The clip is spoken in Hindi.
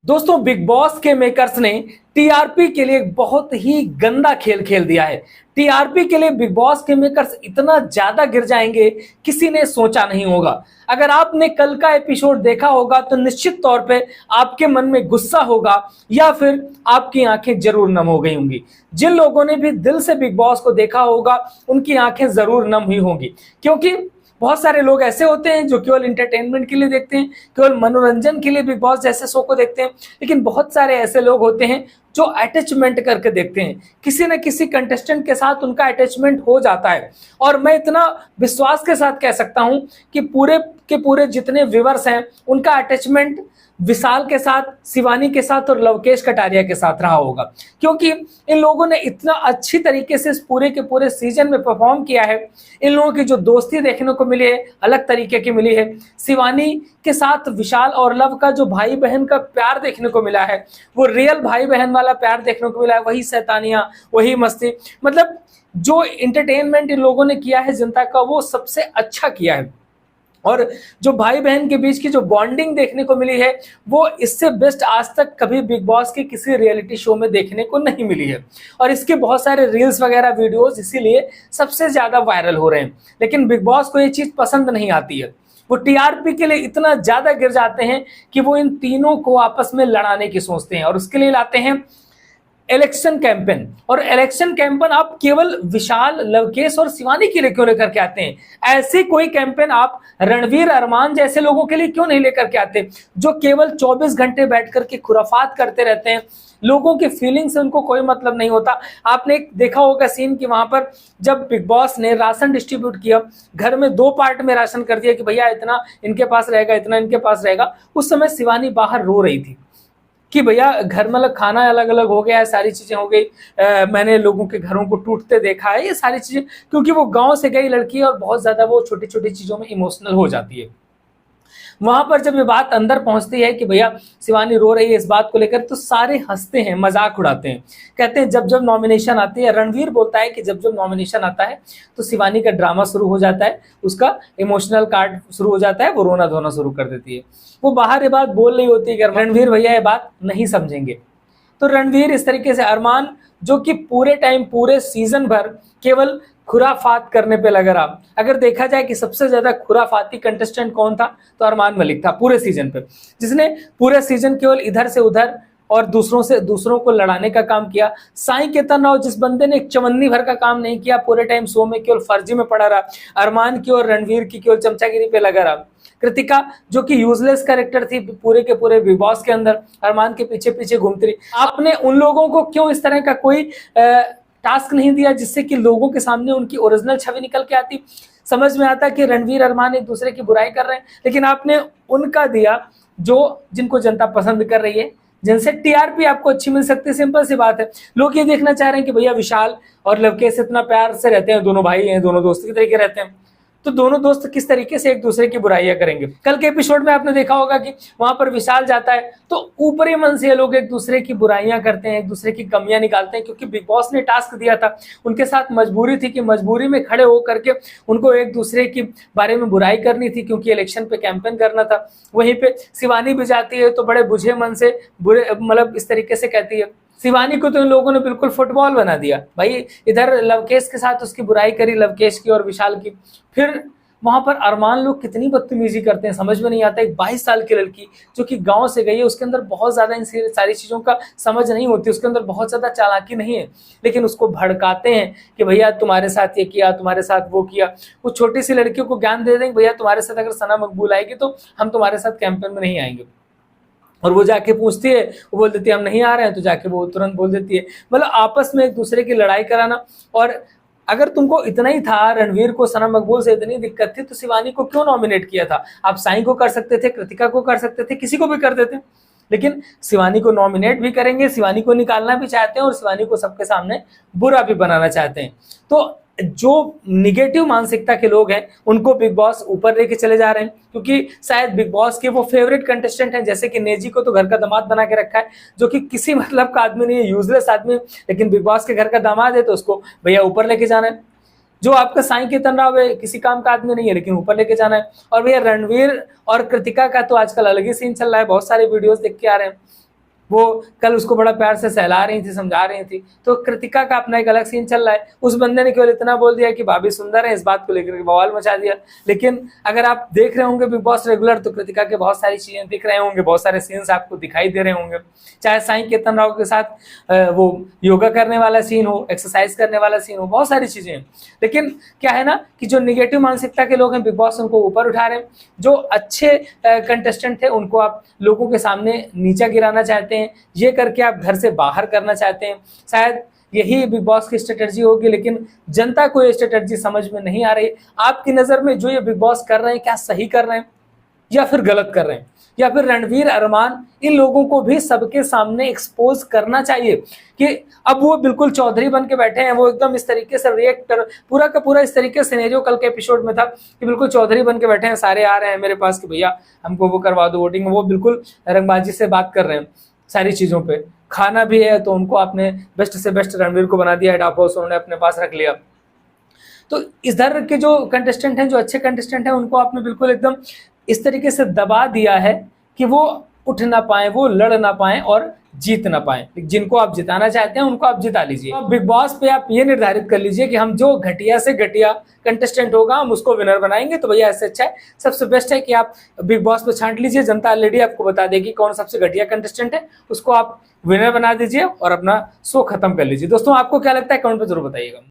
दोस्तों, बिग बॉस के मेकर्स ने टीआरपी के लिए एक बहुत ही गंदा खेल खेल दिया है। टीआरपी के लिए बिग बॉस के मेकर्स इतना ज्यादा गिर जाएंगे, किसी ने सोचा नहीं होगा। अगर आपने कल का एपिसोड देखा होगा तो निश्चित तौर पे आपके मन में गुस्सा होगा या फिर आपकी आंखें जरूर नम हो गई होंगी। जिन लोगों ने भी दिल से बिग बॉस को देखा होगा उनकी आंखें जरूर नम हुई होंगी, क्योंकि बहुत सारे लोग ऐसे होते हैं जो केवल इंटरटेनमेंट के लिए देखते हैं, केवल मनोरंजन के लिए बिग बॉस जैसे शो को देखते हैं। लेकिन बहुत सारे ऐसे लोग होते हैं जो अटैचमेंट करके देखते हैं, किसी न किसी कंटेस्टेंट के साथ उनका अटैचमेंट हो जाता है। और मैं इतना विश्वास के साथ कह सकता हूं कि पूरे के पूरे जितने व्यूअर्स हैं उनका अटैचमेंट विशाल के साथ, शिवानी के साथ और लवकेश कटारिया के साथ रहा होगा, क्योंकि इन लोगों ने इतना अच्छी तरीके से इस पूरे के पूरे सीजन में परफॉर्म किया है। इन लोगों की जो दोस्ती देखने को मिली है अलग तरीके की मिली है। शिवानी के साथ विशाल और लव का जो भाई बहन का प्यार देखने को मिला है, वो रियल भाई बहन वाला प्यार देखने को मिला है। वही शैतानियां, वही मस्ती, मतलब जो इंटरटेनमेंट इन लोगों ने किया है जनता का, वो सबसे अच्छा किया है। और जो भाई बहन के बीच की जो बॉन्डिंग देखने को मिली है, वो इससे बेस्ट आज तक कभी बिग बॉस के किसी रियलिटी शो में देखने को नहीं मिली है। और इसके बहुत सारे रील्स वगैरह वीडियोस इसीलिए सबसे ज्यादा वायरल हो रहे हैं। लेकिन बिग बॉस को ये चीज पसंद नहीं आती है। वो टीआरपी के लिए इतना ज्यादा गिर जाते हैं कि वो इन तीनों को आपस में लड़ाने की सोचते हैं, और उसके लिए लाते हैं इलेक्शन कैंपेन। और इलेक्शन कैंपेन आप केवल विशाल, लवकेश और शिवानी के लिए क्यों लेकर के आते हैं? ऐसे कोई कैंपेन आप रणवीर, अरमान जैसे लोगों के लिए क्यों नहीं लेकर के आते, जो केवल 24 घंटे बैठ करके खुराफात करते रहते हैं? लोगों की फीलिंग से उनको कोई मतलब नहीं होता। आपने देखा होगा सीन कि वहां पर जब बिग बॉस ने राशन डिस्ट्रीब्यूट किया, घर में 2 पार्ट में राशन कर दिया कि भैया इतना इनके पास रहेगा, इतना इनके पास रहेगा, उस समय शिवानी बाहर रो रही थी कि भैया घर मतलब खाना अलग अलग हो गया है, सारी चीजें हो गई। मैंने लोगों के घरों को टूटते देखा है, ये सारी चीजें, क्योंकि वो गांव से गई लड़की है और बहुत ज्यादा वो छोटी छोटी चीजों में इमोशनल हो जाती है। वहां पर जब ये बात अंदर पहुंचती है कि भैया शिवानी रो रही है इस बात को लेकर, तो सारे हंसते हैं, मजाक उड़ाते हैं, कहते हैं जब जब नॉमिनेशन आती है, रणवीर बोलता है कि जब जब नॉमिनेशन आता है तो शिवानी का ड्रामा शुरू हो जाता है, उसका इमोशनल कार्ड शुरू हो जाता है, वो रोना धोना शुरू कर देती है। वो बाहर ये बात बोल रही होती है कि रणवीर भैया ये बात नहीं समझेंगे। तो रणवीर इस तरीके से, अरमान जो कि पूरे टाइम, पूरे सीजन भर केवल खुराफात करने पे लगा रहा। अगर देखा जाए कि सबसे ज्यादा खुराफाती कंटेस्टेंट कौन था, तो अरमान मलिक था पूरे सीजन पे, जिसने पूरे सीजन केवल इधर से उधर और दूसरों को लड़ाने का काम किया। साईं केतन राव जिस बंदे ने एक चवन्नी भर का काम नहीं किया, पूरे टाइम शो में केवल फर्जी में पड़ा रहा। अरमान की और रणवीर की केवल चमचागिरी पे लगा रहा। कृतिका जो कि यूजलेस कैरेक्टर थी पूरे के पूरे बिग बॉस के अंदर, अरमान के पीछे पीछे घूमती रही। आपने उन लोगों को क्यों इस तरह का कोई टास्क नहीं दिया जिससे कि लोगों के सामने उनकी ओरिजिनल छवि निकल के आती? समझ में आता कि रणवीर, अरमान एक दूसरे की बुराई कर रहे हैं, लेकिन आपने उनका दिया जो जिनको जनता पसंद कर रही है, जिनसे टीआरपी आपको अच्छी मिल सकती है। सिंपल सी बात है, लोग ये देखना चाह रहे हैं कि भैया विशाल और लवकेश इतना प्यार से रहते हैं, दोनों भाई हैं, दोनों दोस्त की तरीके रहते हैं, तो दोनों दोस्त किस तरीके से एक दूसरे की बुराइयां करेंगे? कल के एपिसोड में आपने देखा होगा कि वहां पर विशाल जाता है तो ऊपरी मन से ये लोग एक दूसरे की बुराइयां करते हैं, एक दूसरे की कमियां निकालते हैं, क्योंकि बिग बॉस ने टास्क दिया था, उनके साथ मजबूरी थी कि मजबूरी में खड़े होकर के उनको एक दूसरे के बारे में बुराई करनी थी, क्योंकि इलेक्शन पे कैंपेन करना था। वहीं पे शिवानी भी जाती है तो बड़े बुझे मन से बुरे, मतलब इस तरीके से कहती है। शिवानी को तो इन लोगों ने बिल्कुल फुटबॉल बना दिया भाई। इधर लवकेश के साथ उसकी बुराई करी, लवकेश की और विशाल की। फिर वहां पर अरमान लोग कितनी बदतमीजी करते हैं, समझ में नहीं आता। एक 22 साल की लड़की जो कि गांव से गई है, उसके अंदर बहुत ज्यादा इन सारी चीजों का समझ नहीं होती, उसके अंदर बहुत ज्यादा चालाकी नहीं है, लेकिन उसको भड़काते हैं कि भैया तुम्हारे साथ ये किया, तुम्हारे साथ वो किया। वो छोटी सी लड़कियों को ज्ञान दे देंगे, भैया तुम्हारे साथ अगर सना मकबूल आएगी तो हम तुम्हारे साथ कैंपेन में नहीं आएंगे। और वो जाके पूछती है, वो बोल देती है हम नहीं आ रहे हैं, तो जाके वो तुरंत बोल देती है। मतलब आपस में एक दूसरे की लड़ाई कराना। और अगर तुमको इतना ही था, रणवीर को, सना मकबूल से इतनी दिक्कत थी, तो शिवानी को क्यों नॉमिनेट किया था? आप साईं को कर सकते थे, कृतिका को कर सकते थे, किसी को भी कर देते, लेकिन शिवानी को नॉमिनेट भी करेंगे, शिवानी को निकालना भी चाहते हैं और शिवानी को सबके सामने बुरा भी बनाना चाहते हैं। तो जो निगेटिव मानसिकता के लोग हैं उनको बिग बॉस ऊपर लेके चले जा रहे हैं, क्योंकि शायद बिग बॉस के वो फेवरेट कंटेस्टेंट हैं, जैसे कि नेजी को तो घर का दामाद बना के रखा है, जो कि किसी मतलब का आदमी नहीं है, यूजलेस आदमी, लेकिन बिग बॉस के घर का दामाद है तो उसको भैया ऊपर लेके जाना है। जो आपका साईं केतन राव है, किसी काम का आदमी नहीं है, लेकिन ऊपर लेके जाना है। और भैया रणवीर और कृतिका का तो आजकल अलग ही सीन चल रहा है, बहुत सारे वीडियोस देख के आ रहे हैं। वो कल उसको बड़ा प्यार से सहला रही थी, समझा रही थी। तो कृतिका का अपना एक अलग सीन चल रहा है। उस बंदे ने केवल इतना बोल दिया कि भाभी सुंदर है, इस बात को लेकर के बवाल मचा दिया। लेकिन अगर आप देख रहे होंगे बिग बॉस रेगुलर, तो कृतिका के बहुत सारी चीजें दिख रहे होंगे, बहुत सारे सीन्स आपको दिखाई दे रहे होंगे। चाहे साईं केतन राव के साथ वो योगा करने वाला सीन हो, एक्सरसाइज करने वाला सीन हो, बहुत सारी चीजें हैं। लेकिन क्या है ना कि जो निगेटिव मानसिकता के लोग हैं, बिग बॉस उनको ऊपर उठा रहे हैं। जो अच्छे कंटेस्टेंट थे उनको आप लोगों के सामने नीचा गिराना चाहते हैं, ये करके आप घर से बाहर करना चाहते हैं। शायद यही बिग बॉस की स्ट्रेटजी होगी, लेकिन जनता को ये स्ट्रेटजी समझ में नहीं आ रही। आपकी नजर में जो ये बिग बॉस कर रहे हैं, क्या सही कर रहे हैं या फिर गलत कर रहे हैं? या फिर रणवीर, अरमान, इन लोगों को भी सबके सामने एक्सपोज करना चाहिए कि अब वो बिल्कुल चौधरी बन के बैठे हैं। वो एकदम इस तरीके से रिएक्ट, पूरा का पूरा इस तरीके से सिनेरियो कल के एपिसोड में था कि बिल्कुल चौधरी बन के बैठे हैं, सारे आ रहे हैं मेरे पास कि भैया हमको वो करवा दो वोटिंग। वो बिल्कुल रंगबाजी से बात कर रहे हैं सारी चीजों पे। खाना भी है तो उनको आपने बेस्ट से बेस्ट रणवीर को बना दिया, हेड ऑफ हाउस उन्होंने अपने पास रख लिया। तो इधर के जो कंटेस्टेंट हैं, जो अच्छे कंटेस्टेंट हैं, उनको आपने बिल्कुल एकदम इस तरीके से दबा दिया है कि वो उठ ना पाए, वो लड़ ना पाए और जीत ना पाए। जिनको आप जिताना चाहते हैं उनको आप जिता लीजिए। तो बिग बॉस पे आप ये निर्धारित कर लीजिए कि हम जो घटिया से घटिया कंटेस्टेंट होगा हम उसको विनर बनाएंगे। तो भैया ऐसे अच्छा है, सबसे बेस्ट है कि आप बिग बॉस पे छांट लीजिए। जनता ऑलरेडी आपको बता देगी कौन सबसे घटिया कंटेस्टेंट है, उसको आप विनर बना दीजिए और अपना शो खत्म कर लीजिए। दोस्तों आपको क्या लगता है कमेंट पे जरूर बताइएगा।